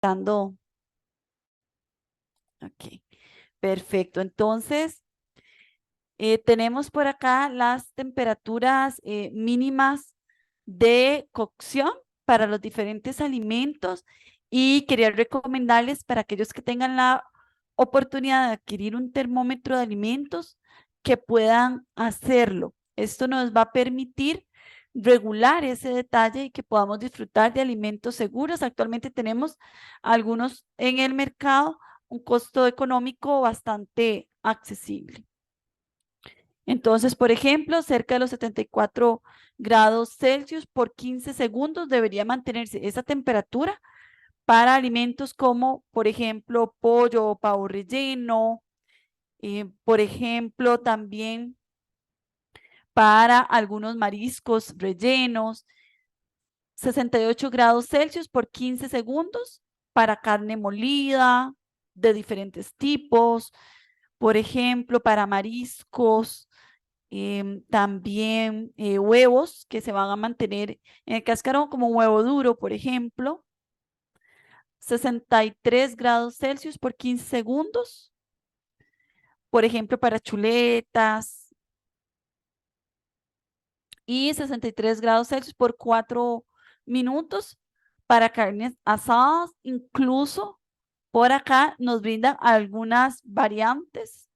Dando. Ok, perfecto. Entonces, tenemos por acá las temperaturas mínimas de cocción para los diferentes alimentos y quería recomendarles para aquellos que tengan la oportunidad de adquirir un termómetro de alimentos que puedan hacerlo. Esto nos va a permitir regular ese detalle y que podamos disfrutar de alimentos seguros. Actualmente tenemos algunos en el mercado, un costo económico bastante accesible. Entonces, por ejemplo, cerca de los 74 grados Celsius por 15 segundos debería mantenerse esa temperatura para alimentos como, por ejemplo, pollo o pavo relleno, por ejemplo, también para algunos mariscos rellenos, 68 grados Celsius por 15 segundos para carne molida de diferentes tipos, por ejemplo, para mariscos. También huevos que se van a mantener en el cascarón, como un huevo duro, por ejemplo, 63 grados Celsius por 15 segundos, por ejemplo, para chuletas, y 63 grados Celsius por 4 minutos para carnes asadas. Incluso por acá nos brindan algunas variantes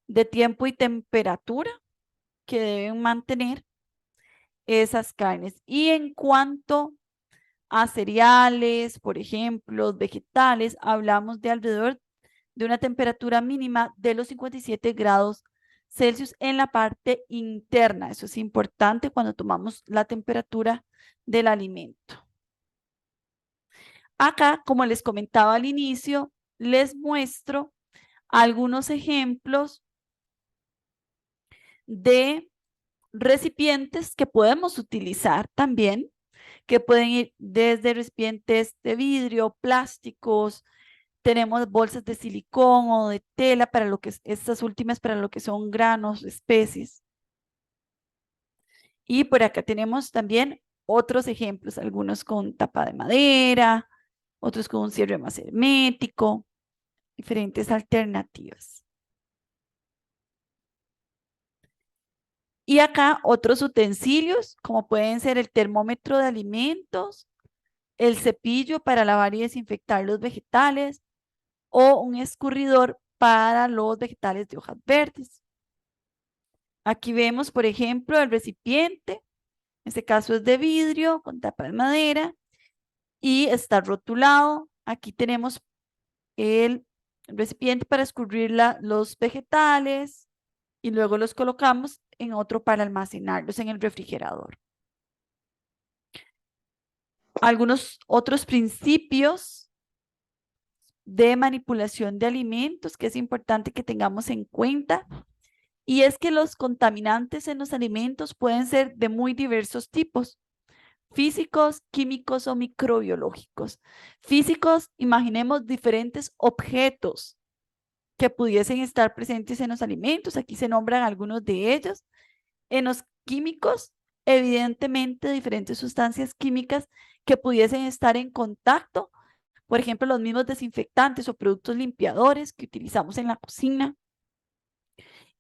de tiempo y temperatura que deben mantener esas carnes. Y en cuanto a cereales, por ejemplo, vegetales, hablamos de alrededor de una temperatura mínima de los 57 grados Celsius en la parte interna. Eso es importante cuando tomamos la temperatura del alimento. Acá, como les comentaba al inicio, les muestro algunos ejemplos de recipientes que podemos utilizar también, que pueden ir desde recipientes de vidrio, plásticos. Tenemos bolsas de silicón o de tela para lo que es, estas últimas para lo que son granos, especies. Y por acá tenemos también otros ejemplos, algunos con tapa de madera, otros con un cierre más hermético, diferentes alternativas. Y acá otros utensilios, como pueden ser el termómetro de alimentos, el cepillo para lavar y desinfectar los vegetales o un escurridor para los vegetales de hojas verdes. Aquí vemos, por ejemplo, el recipiente. En este caso es de vidrio con tapa de madera y está rotulado. Aquí tenemos el recipiente para escurrir los vegetales y luego los colocamos en otro para almacenarlos en el refrigerador. Algunos otros principios de manipulación de alimentos que es importante que tengamos en cuenta, y es que los contaminantes en los alimentos pueden ser de muy diversos tipos: físicos, químicos o microbiológicos. Físicos, imaginemos diferentes objetos que pudiesen estar presentes en los alimentos. Aquí se nombran algunos de ellos. En los químicos, evidentemente, diferentes sustancias químicas que pudiesen estar en contacto, por ejemplo, los mismos desinfectantes o productos limpiadores que utilizamos en la cocina.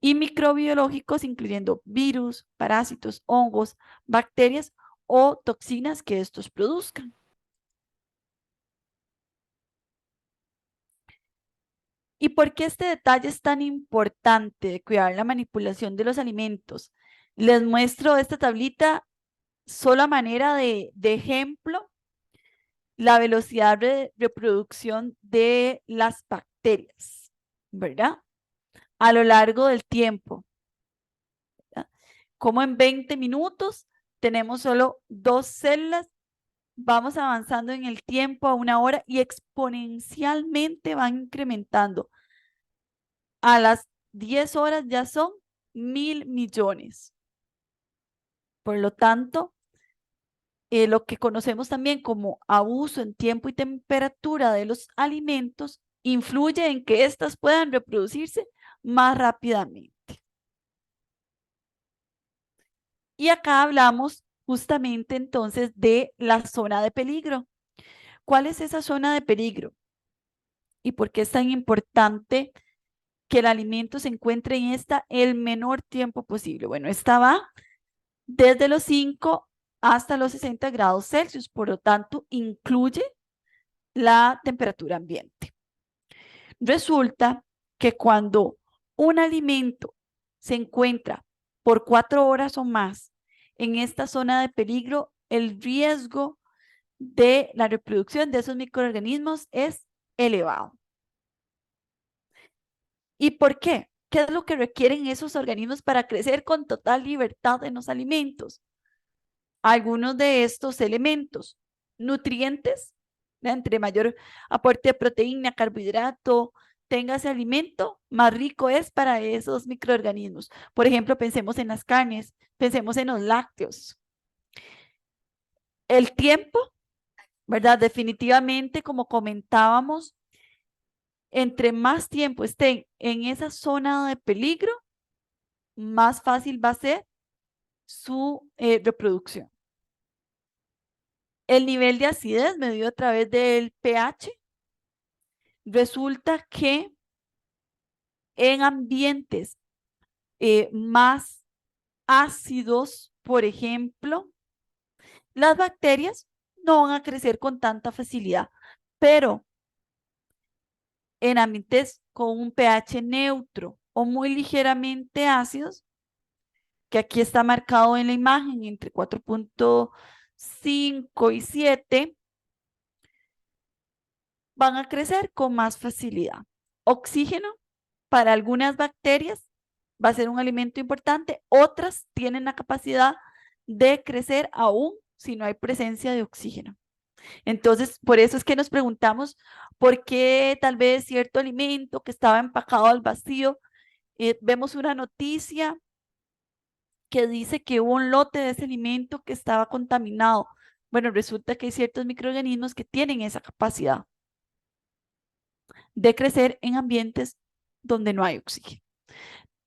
Y microbiológicos, incluyendo virus, parásitos, hongos, bacterias o toxinas que estos produzcan. ¿Y por qué este detalle es tan importante de cuidar la manipulación de los alimentos? Les muestro esta tablita solo a manera de ejemplo, la velocidad de reproducción de las bacterias, ¿verdad? A lo largo del tiempo. ¿Verdad? Como en 20 minutos tenemos solo 2 células, vamos avanzando en el tiempo a 1 hora y exponencialmente van incrementando. A las 10 horas ya son 1.000 millones. Por lo tanto, lo que conocemos también como abuso en tiempo y temperatura de los alimentos influye en que éstas puedan reproducirse más rápidamente. Y acá hablamos justamente entonces de la zona de peligro. ¿Cuál es esa zona de peligro? ¿Y por qué es tan importante que el alimento se encuentre en esta el menor tiempo posible? Bueno, esta va desde los 5 hasta los 60 grados Celsius, por lo tanto, incluye la temperatura ambiente. Resulta que cuando un alimento se encuentra por 4 horas o más en esta zona de peligro, el riesgo de la reproducción de esos microorganismos es elevado. ¿Y por qué? ¿Qué es lo que requieren esos organismos para crecer con total libertad en los alimentos? Algunos de estos elementos, nutrientes, entre mayor aporte de proteína, carbohidrato, tenga ese alimento, más rico es para esos microorganismos. Por ejemplo, pensemos en las carnes, pensemos en los lácteos. El tiempo, ¿verdad? Definitivamente, como comentábamos, entre más tiempo estén en esa zona de peligro, más fácil va a ser su reproducción. El nivel de acidez medido a través del pH, resulta que en ambientes más ácidos, por ejemplo, las bacterias no van a crecer con tanta facilidad, pero en ambientes con un pH neutro o muy ligeramente ácidos, que aquí está marcado en la imagen entre 4.5 y 7, van a crecer con más facilidad. Oxígeno para algunas bacterias va a ser un alimento importante, otras tienen la capacidad de crecer aún si no hay presencia de oxígeno. Entonces, por eso es que nos preguntamos por qué tal vez cierto alimento que estaba empacado al vacío, vemos una noticia que dice que hubo un lote de ese alimento que estaba contaminado. Bueno, resulta que hay ciertos microorganismos que tienen esa capacidad de crecer en ambientes donde no hay oxígeno.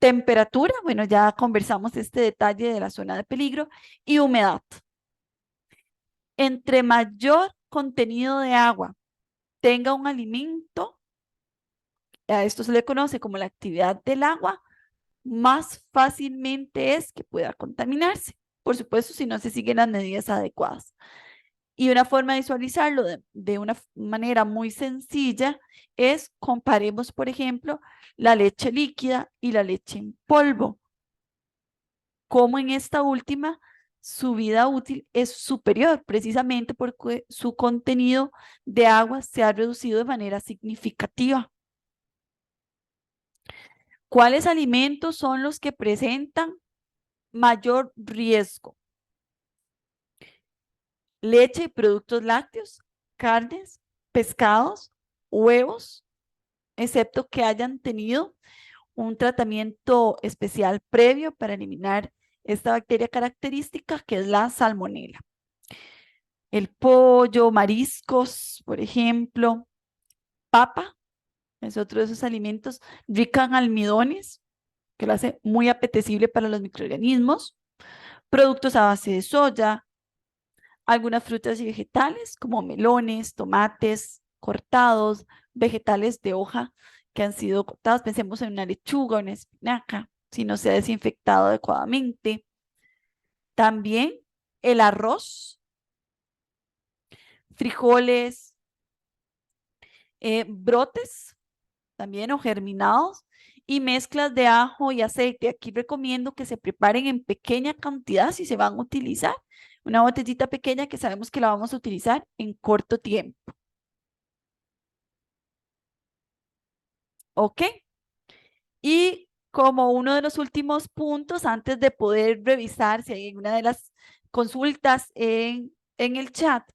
Temperatura, bueno, ya conversamos este detalle de la zona de peligro, y humedad. Entre mayor contenido de agua tenga un alimento, a esto se le conoce como la actividad del agua, más fácilmente es que pueda contaminarse. Por supuesto, si no se siguen las medidas adecuadas. Y una forma de visualizarlo de una manera muy sencilla es comparemos, por ejemplo, la leche líquida y la leche en polvo. Como en esta última, su vida útil es superior precisamente porque su contenido de agua se ha reducido de manera significativa. ¿Cuáles alimentos son los que presentan mayor riesgo? Leche y productos lácteos, carnes, pescados, huevos, excepto que hayan tenido un tratamiento especial previo para eliminar esta bacteria característica que es la salmonela. El pollo, mariscos, por ejemplo, papa, es otro de esos alimentos rica en almidones, que lo hace muy apetecible para los microorganismos. Productos a base de soya, algunas frutas y vegetales como melones, tomates cortados, vegetales de hoja que han sido cortados. Pensemos en una lechuga, una espinaca, si no se ha desinfectado adecuadamente. También el arroz, frijoles, brotes también o germinados y mezclas de ajo y aceite. Aquí recomiendo que se preparen en pequeña cantidad si se van a utilizar. Una botellita pequeña que sabemos que la vamos a utilizar en corto tiempo. ¿Ok? Y como uno de los últimos puntos, antes de poder revisar si hay alguna de las consultas en el chat,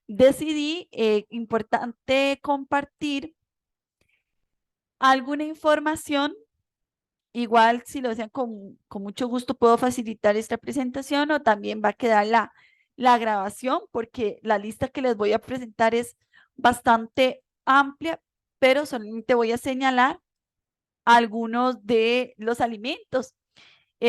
decidí importante compartir alguna información. Igual, si lo desean, con mucho gusto puedo facilitar esta presentación o también va a quedar la grabación porque la lista que les voy a presentar es bastante amplia, pero solamente voy a señalar algunos de los alimentos.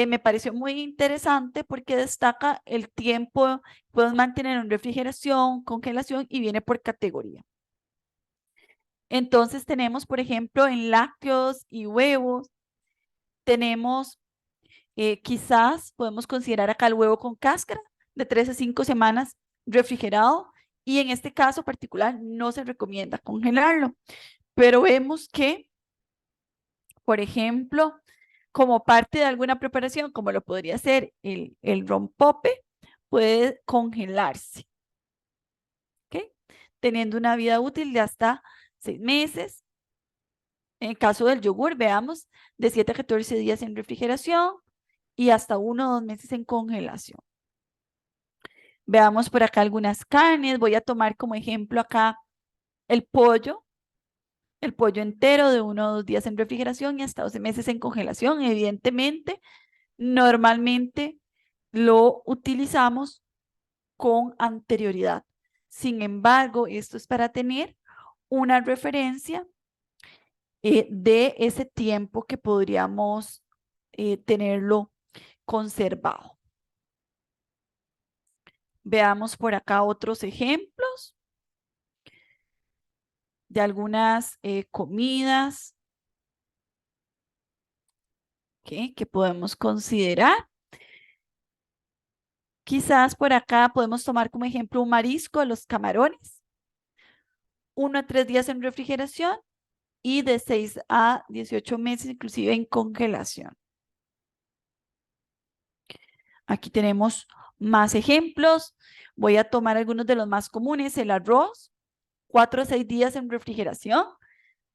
me pareció muy interesante porque destaca el tiempo, puedes mantener en refrigeración, congelación y viene por categoría. Entonces tenemos, por ejemplo, en lácteos y huevos, tenemos, quizás podemos considerar acá el huevo con cáscara de 3 a 5 semanas refrigerado y en este caso particular no se recomienda congelarlo, pero vemos que, por ejemplo, como parte de alguna preparación, como lo podría ser el rompope, puede congelarse, ¿ok? Teniendo una vida útil de hasta 6 meses. En el caso del yogur, veamos, de 7 a 14 días en refrigeración y hasta 1 o 2 meses en congelación. Veamos por acá algunas carnes. Voy a tomar como ejemplo acá el pollo entero de 1 o 2 días en refrigeración y hasta 12 meses en congelación. Evidentemente, normalmente lo utilizamos con anterioridad. Sin embargo, esto es para tener una referencia de ese tiempo que podríamos tenerlo conservado. Veamos por acá otros ejemplos de algunas comidas que podemos considerar. Quizás por acá podemos tomar como ejemplo un marisco, los camarones, 1 a 3 días en refrigeración y de 6 a 18 meses inclusive en congelación. Aquí tenemos más ejemplos. Voy a tomar algunos de los más comunes. El arroz, 4 a 6 días en refrigeración.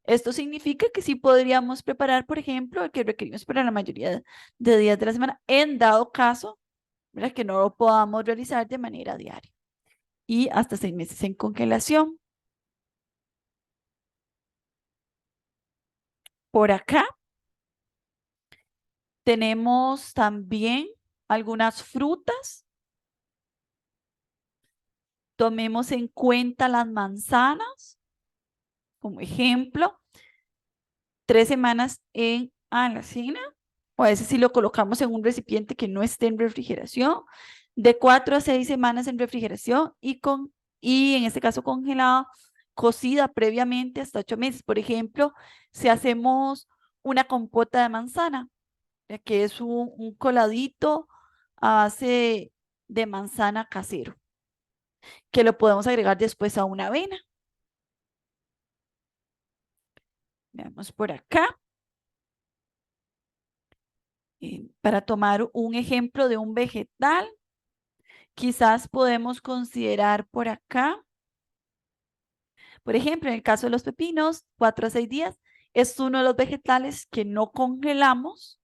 Esto significa que sí podríamos preparar, por ejemplo, el que requerimos para la mayoría de días de la semana, en dado caso, ¿verdad?, que no lo podamos realizar de manera diaria. Y hasta 6 meses en congelación. Por acá tenemos también algunas frutas. Tomemos en cuenta las manzanas, como ejemplo, 3 semanas en alacena, o a veces si lo colocamos en un recipiente que no esté en refrigeración, de 4 a 6 semanas en refrigeración y en este caso congelada, cocida previamente hasta 8 meses. Por ejemplo, si hacemos una compota de manzana, ya que es un coladito a base de manzana casero, que lo podemos agregar después a una avena. Veamos por acá. Para tomar un ejemplo de un vegetal, quizás podemos considerar por acá, por ejemplo, en el caso de los pepinos, 4 a 6 días, es uno de los vegetales que no congelamos,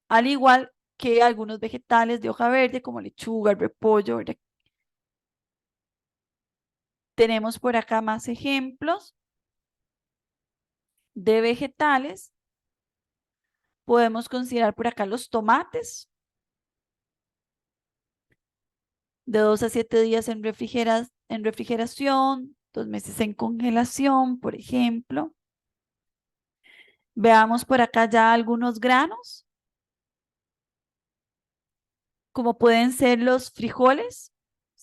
al igual que algunos vegetales de hoja verde como lechuga, el repollo, ¿verdad? Tenemos por acá más ejemplos de vegetales. Podemos considerar por acá los tomates, de 2 a 7 días en refrigeración, 2 meses en congelación, por ejemplo. Veamos por acá ya algunos granos, como pueden ser los frijoles,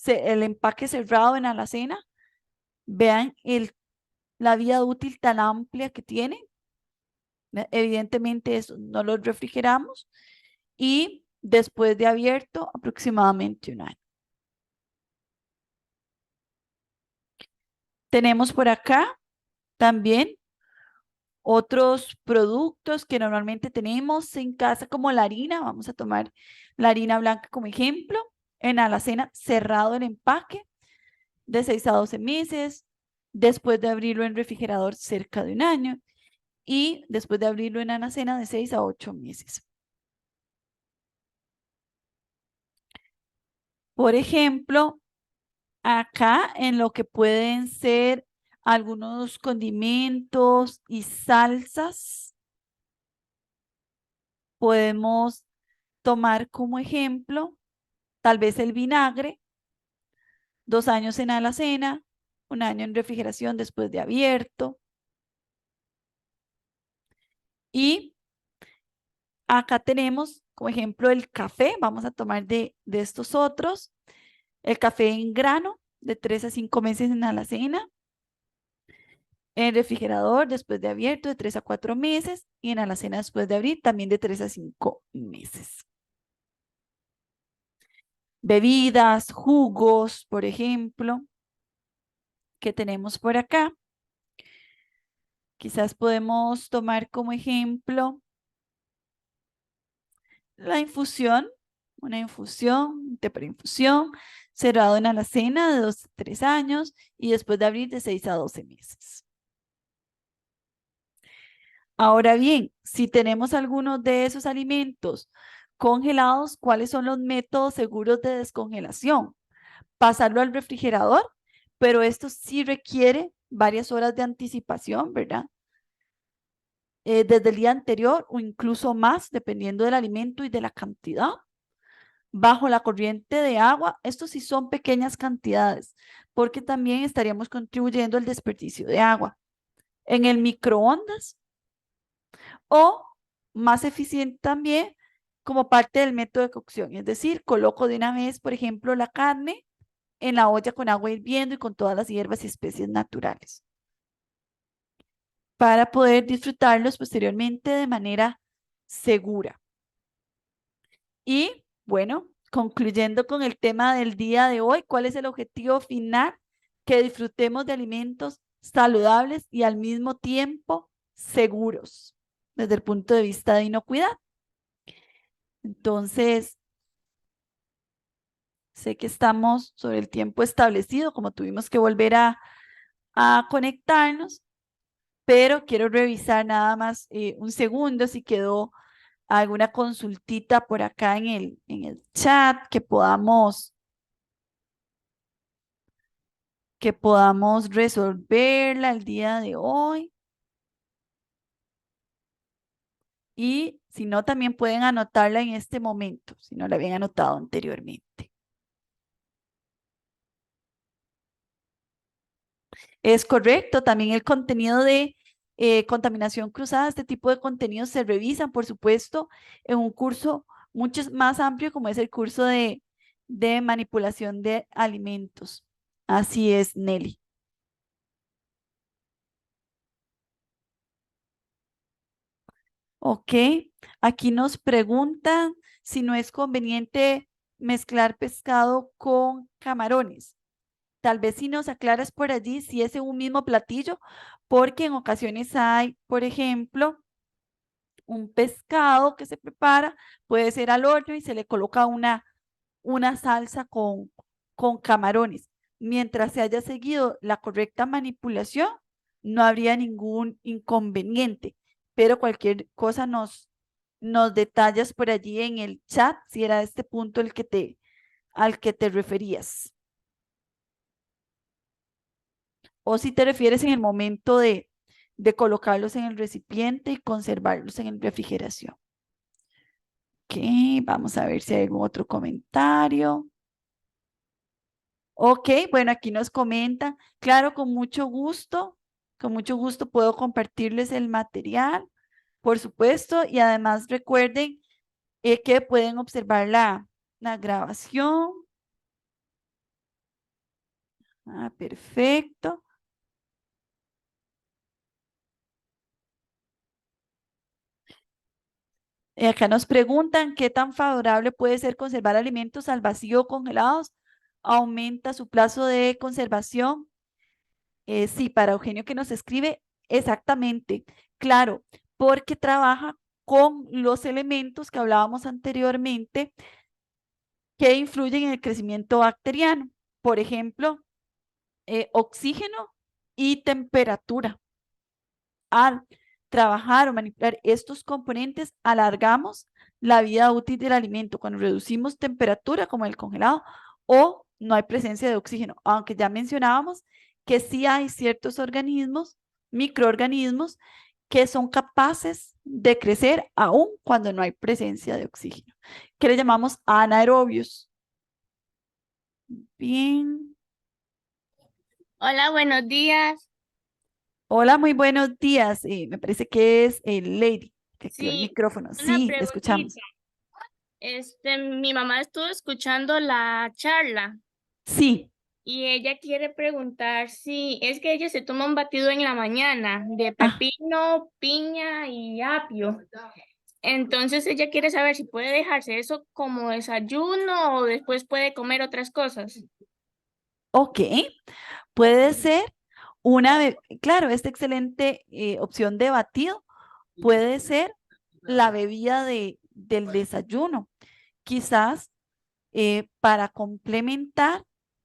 el empaque cerrado en alacena. Vean la vida útil tan amplia que tiene. Evidentemente eso no lo refrigeramos y después de abierto aproximadamente 1 año. Tenemos por acá también otros productos que normalmente tenemos en casa como la harina. Vamos a tomar la harina blanca como ejemplo. En alacena cerrado el empaque de 6 a 12 meses. Después de abrirlo en refrigerador cerca de 1 año. Y después de abrirlo en alacena de 6 a 8 meses. Por ejemplo, acá en lo que pueden ser algunos condimentos y salsas, podemos tomar como ejemplo tal vez el vinagre, 2 años en alacena, 1 año en refrigeración después de abierto. Y Acá tenemos, como ejemplo, el café. Vamos a tomar de estos otros. El café en grano, de 3 a 5 meses en alacena. En refrigerador, después de abierto, de 3 a 4 meses. Y en alacena, después de abrir, también de 3 a 5 meses. Bebidas, jugos, por ejemplo, que tenemos por acá. Quizás podemos tomar como ejemplo la infusión, una infusión, un té para infusión, cerrado en alacena de 2 a 3 años y después de abrir de 6 a 12 meses. Ahora bien, si tenemos algunos de esos alimentos congelados, ¿cuáles son los métodos seguros de descongelación? Pasarlo al refrigerador, pero esto sí requiere varias horas de anticipación, ¿verdad? Desde el día anterior o incluso más, dependiendo del alimento y de la cantidad. Bajo la corriente de agua, estos sí son pequeñas cantidades, porque también estaríamos contribuyendo al desperdicio de agua. En el microondas o más eficiente también como parte del método de cocción, es decir, coloco de una vez, por ejemplo, la carne en la olla con agua hirviendo y con todas las hierbas y especies naturales para poder disfrutarlos posteriormente de manera segura. Y bueno, concluyendo con el tema del día de hoy, ¿cuál es el objetivo final? Que disfrutemos de alimentos saludables y al mismo tiempo seguros desde el punto de vista de inocuidad. Entonces, sé que estamos sobre el tiempo establecido, como tuvimos que volver a conectarnos, pero quiero revisar nada más un segundo si quedó alguna consultita por acá en el chat que podamos resolverla el día de hoy. Y si no, también pueden anotarla en este momento, si no la habían anotado anteriormente. Es correcto, también el contenido de contaminación cruzada, este tipo de contenidos se revisan, por supuesto, en un curso mucho más amplio como es el curso de manipulación de alimentos. Así es, Nelly. Ok, aquí nos preguntan si no es conveniente mezclar pescado con camarones. Tal vez si nos aclaras por allí si es en un mismo platillo, porque en ocasiones hay, por ejemplo, un pescado que se prepara, puede ser al horno y se le coloca una salsa con camarones. Mientras se haya seguido la correcta manipulación, no habría ningún inconveniente, pero cualquier cosa nos detallas por allí en el chat si era este punto al que te referías. O si te refieres en el momento de colocarlos en el recipiente y conservarlos en refrigeración. Ok, vamos a ver si hay algún otro comentario. Ok, bueno, aquí nos comentan. Claro, con mucho gusto puedo compartirles el material, por supuesto, y además recuerden que pueden observar la grabación. Ah, perfecto. Acá nos preguntan qué tan favorable puede ser conservar alimentos al vacío o congelados. Aumenta su plazo de conservación. Sí, para Eugenio que nos escribe, exactamente. Claro, porque trabaja con los elementos que hablábamos anteriormente que influyen en el crecimiento bacteriano. Por ejemplo, oxígeno y temperatura. Al trabajar o manipular estos componentes, alargamos la vida útil del alimento cuando reducimos temperatura, como el congelado, o no hay presencia de oxígeno, aunque ya mencionábamos que sí hay ciertos organismos, microorganismos, que son capaces de crecer aún cuando no hay presencia de oxígeno, que le llamamos anaerobios. Bien. Hola, buenos días. Hola, muy buenos días. Me parece que es Lady. que activó el Sí, micrófono. una Sí, le preguntita. escuchamos. Mi mamá estuvo escuchando la charla Sí. y ella quiere preguntar si es que ella se toma un batido en la mañana de Ah, pepino, piña y apio. Entonces ella quiere saber si puede dejarse eso como desayuno o después puede comer otras cosas. ok. Puede ser claro, esta excelente opción de batido puede ser la bebida del desayuno. Quizás para complementar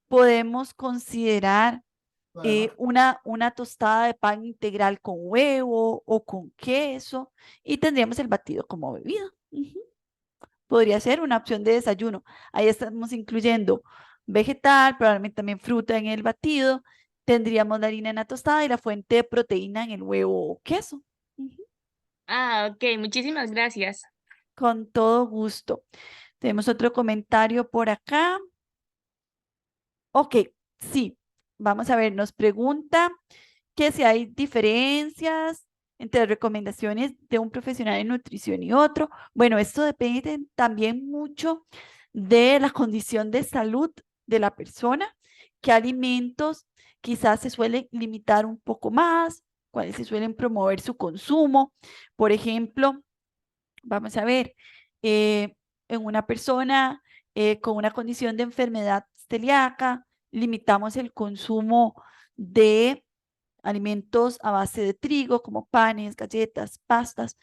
podemos considerar una tostada de pan integral con huevo o con queso y tendríamos el batido como bebida. Ujú. Podría ser una opción de desayuno. Ahí estamos incluyendo vegetal, probablemente también fruta en el batido. Tendríamos la harina en la tostada y la fuente de proteína en el huevo o queso. Ujú. Ah, ok, muchísimas gracias. Con todo gusto. Tenemos otro comentario por acá. Ok, sí. Vamos a ver, nos pregunta que si hay diferencias entre las recomendaciones de un profesional de nutrición y otro. Bueno, esto depende también mucho de la condición de salud de la persona, qué alimentos quizás se suelen limitar un poco más, cuáles se suelen promover su consumo. Por ejemplo, vamos a ver, en una persona con una condición de enfermedad celíaca, limitamos el consumo de alimentos a base de trigo, como panes, galletas, pastas,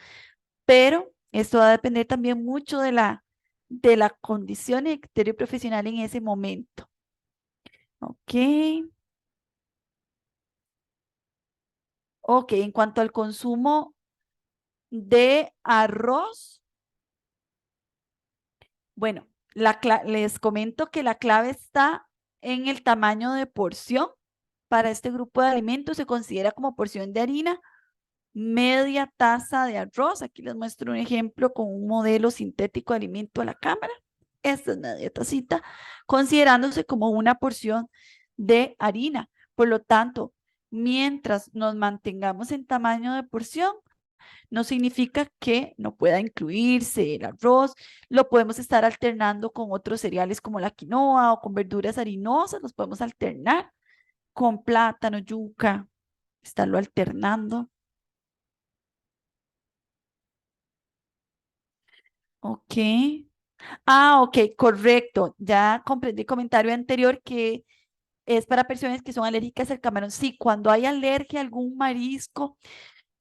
pero esto va a depender también mucho de la condición y el criterio profesional en ese momento. Ok, ok, en cuanto al consumo de arroz, bueno, les comento que la clave está en el tamaño de porción. Para este grupo de alimentos se considera como porción de harina media taza de arroz. Aquí les muestro un ejemplo con un modelo sintético de alimento a la cámara. Esta es media tacita, considerándose como una porción de harina. Por lo tanto, mientras nos mantengamos en tamaño de porción, no significa que no pueda incluirse el arroz. Lo podemos estar alternando con otros cereales como la quinoa o con verduras harinosas. Los podemos alternar con plátano, yuca, estarlo alternando. Ok. Ah, ok, correcto. Ya comprendí el comentario anterior que es para personas que son alérgicas al camarón. Sí, cuando hay alergia a algún marisco,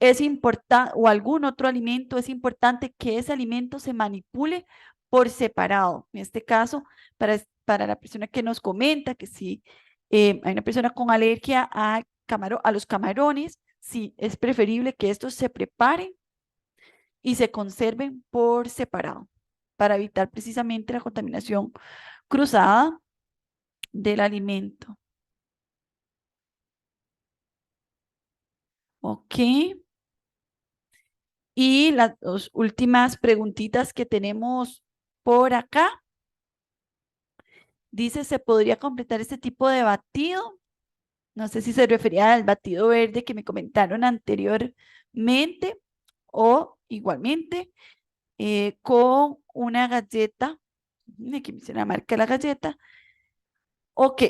es importante, o algún otro alimento, es importante que ese alimento se manipule por separado. En este caso, para la persona que nos comenta que si hay una persona con alergia a los camarones, sí, es preferible que estos se preparen y se conserven por separado para evitar precisamente la contaminación cruzada del alimento. Ok. Y las dos últimas preguntitas que tenemos por acá. Dice, ¿se podría completar este tipo de batido? No sé si se refería al batido verde que me comentaron anteriormente o igualmente con una galleta. Aquí me dice la marca de la galleta. Ok,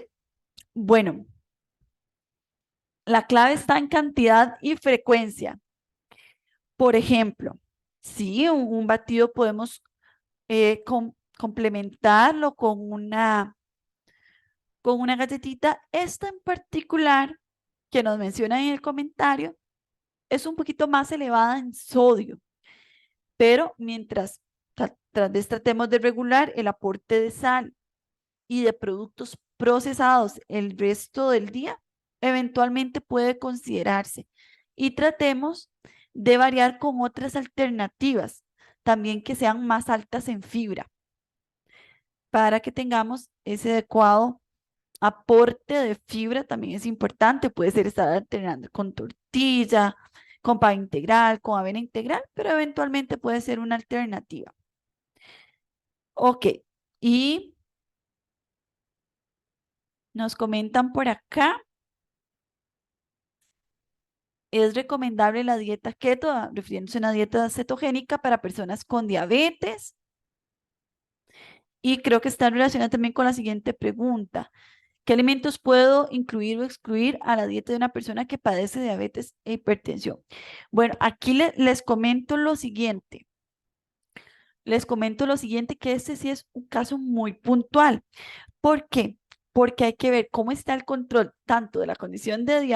bueno, la clave está en cantidad y frecuencia. Por ejemplo, sí, un batido podemos complementarlo con una galletita. Esta en particular, que nos menciona en el comentario, es un poquito más elevada en sodio, pero mientras tras vez tratemos de regular el aporte de sal y de productos procesados el resto del día, eventualmente puede considerarse. Y tratemos de variar con otras alternativas, también que sean más altas en fibra, para que tengamos ese adecuado aporte de fibra. También es importante, puede ser estar alternando con tortilla, con pan integral, con avena integral, pero eventualmente puede ser una alternativa. Ok, y nos comentan por acá es recomendable la dieta keto, refiriéndose a una dieta cetogénica para personas con diabetes. Y creo que está relacionada también con la siguiente pregunta. ¿Qué alimentos puedo incluir o excluir a la dieta de una persona que padece diabetes e hipertensión? Bueno, aquí les comento lo siguiente. Les comento lo siguiente, que este sí es un caso muy puntual. ¿Por qué? Porque hay que ver cómo está el control tanto de la condición de diabetes